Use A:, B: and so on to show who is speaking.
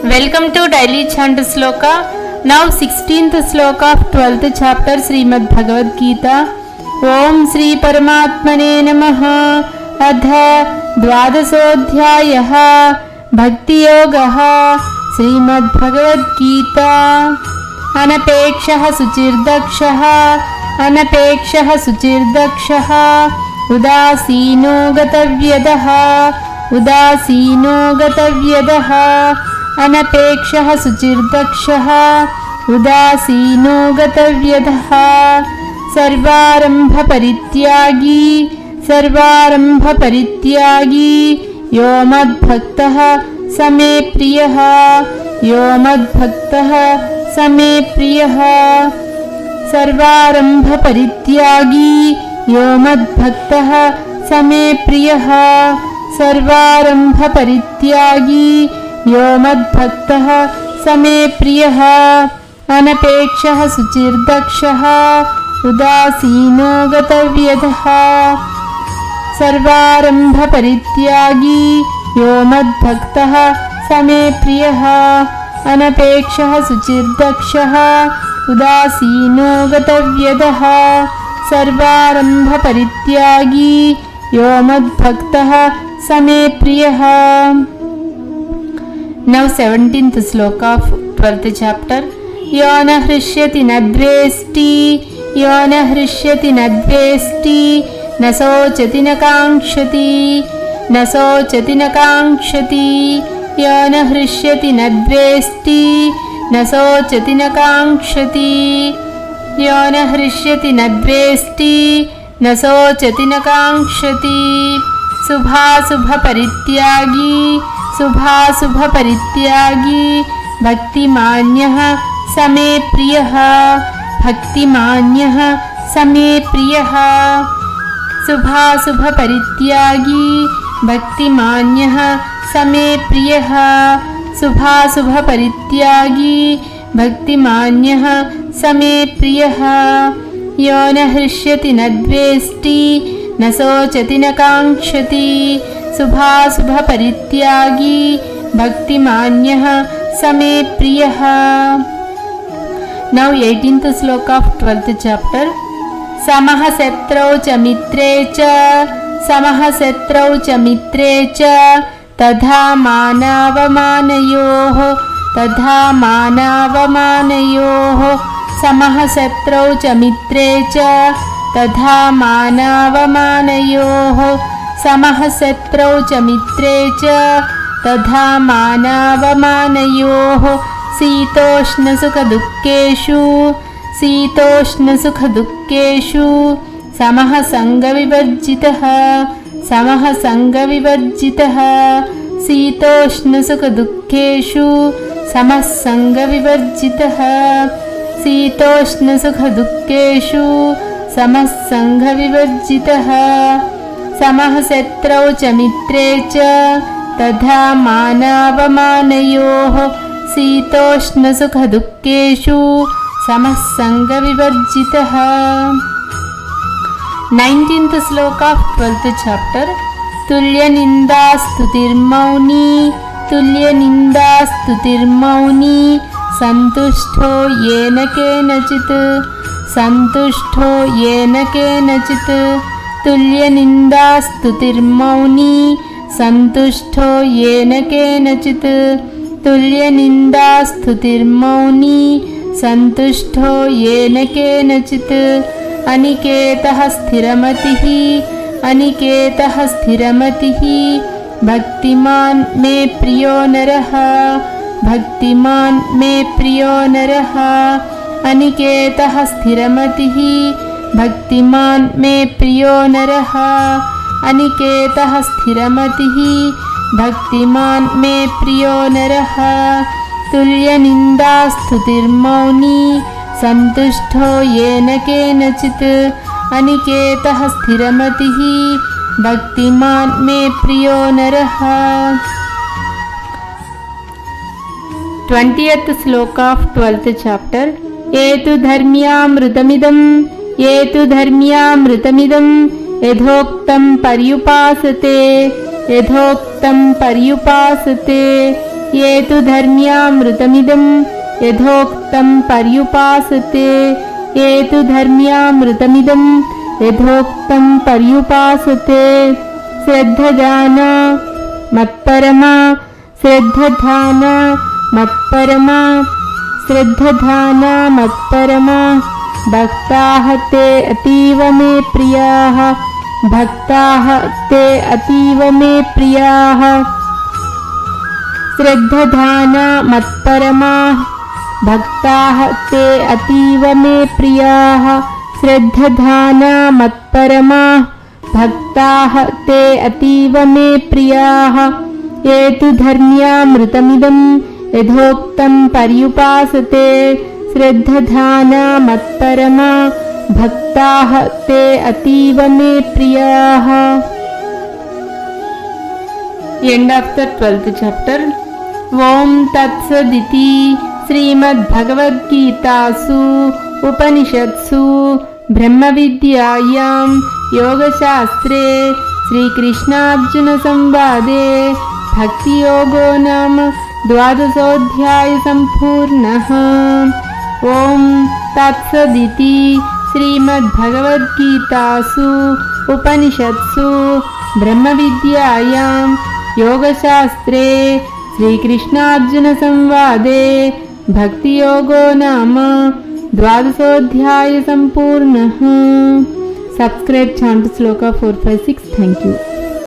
A: Welcome to Daily Chant Sloka. Now 16th sloka of 12th chapter Srimad Bhagavad Gita. Om Shri Paramatmane Namaha. Adha Dwadasodhyayah Bhakti Yogaha Srimad Bhagavad Gita. Anapekshah Suchirdakshah Udasino Gatavyadah Anapekshah Suchirdakshah Udasino Gatavyadah Sarvarambha Parityagi Yo Madbhaktah Same Priyah Sarvarambha Parityagi Yo Madbhaktah Same Priyah Sarvarambha Parityagi Yo Madbhaktah Same Priyah Anapekshah Suchirdakshah Udasino Gatavyadah Sarvarambha Parityagi Yo Madbhaktah Same Priyah Anapekshah Suchirdakshah Udasino Gatavyadah Sarvarambha Parityagi Yo Madbhaktah Same Priyah. Now 17th sloka of 12th chapter. Yona Hrishyati Nadvesti Nasochati Nakangshati Yona Hrishyati Nadvesti Nasochati Nakangshati Subha Parityagi Bhaktimanyah Same Priyah Subha Parityagi Bhaktimanyah Same Priyah Yona Hrishyati Nadvesti Nasochati Nakangshati Subha Parityagi Bhaktimanyah Same Priyah. Now 18th sloka of 12th chapter. Samaha Satrau cha mitre cha Tadha manavamanayoho Samaha Satrau cha mitre cha Tadha manavamanayoho Sitoshna Sukha Dukkeshu Samaha Sangha Vivarjitah Sitoshna Sukha Dukkeshu Samaha Sangha Vivarjitah Samaha Satrau cha mitre cha Tadha manavamanayoho Sitoshna Sukha Dukkeshu Samaha Sangha Vivarjitah. 19th sloka of 12th chapter. Tulya Ninda Stutirmauni Santushto Yena Kenachit Tulya Ninda Stutirmauni Santushto Yena Kenachit Aniketah Sthiramatih Bhaktiman me priyo naraha Aniketah Sthiramatih Bhaktiman me priyo naraha Tulya Ninda Stutirmauni Santushto Yena Kenachit Aniketah Sthiramatih Bhaktiman me priyo naraha. 20th sloka of 12th chapter. Etu dharmyamrutamidam यथोक्तं पर्युपासते ये तु धर्म्यामृतमिदं यथोक्तं पर्युपासते ये तु धर्म्यामृतमिदं यथोक्तं पर्युपासते श्रद्धदाना मत्परमा श्रद्धधाना मत्परमा श्रद्धधाना मत्परमा भक्ताः ते अतीव मे प्रियाः भक्ताः ते अतीव मे प्रियाः श्रद्धधाना मत्परमा भक्ताः ते अतीव मे प्रियाः श्रद्धधाना मत्परमा भक्ताः ते अतीव मे प्रियाः ये तु धर्म्यामृतमिदं यथोक्तं पर्युपासते श्रद्धधाना मत्परमा भक्ताः ते अतीव मे प्रियाः। End of the 12th chapter. Om Tatsadiति श्रीमद्भगवद्गीतासु उपनिषत्सु ब्रह्मविद्यायां योगशास्त्रे श्रीकृष्णार्जुनसंवादे भक्तियोगो नाम 12ोऽध्यायः सम्पूर्णः। ॐ तत्सदिति श्रीमद्भगवद्गीतासु उपनिषत्सु ब्रह्मविद्यायां योगशास्त्रे श्रीकृष्णार्जुनसंवादे भक्तियोगो नाम 12ोऽध्यायः सम्पूर्णः। Subscribe channel Shloka 456. Thank you.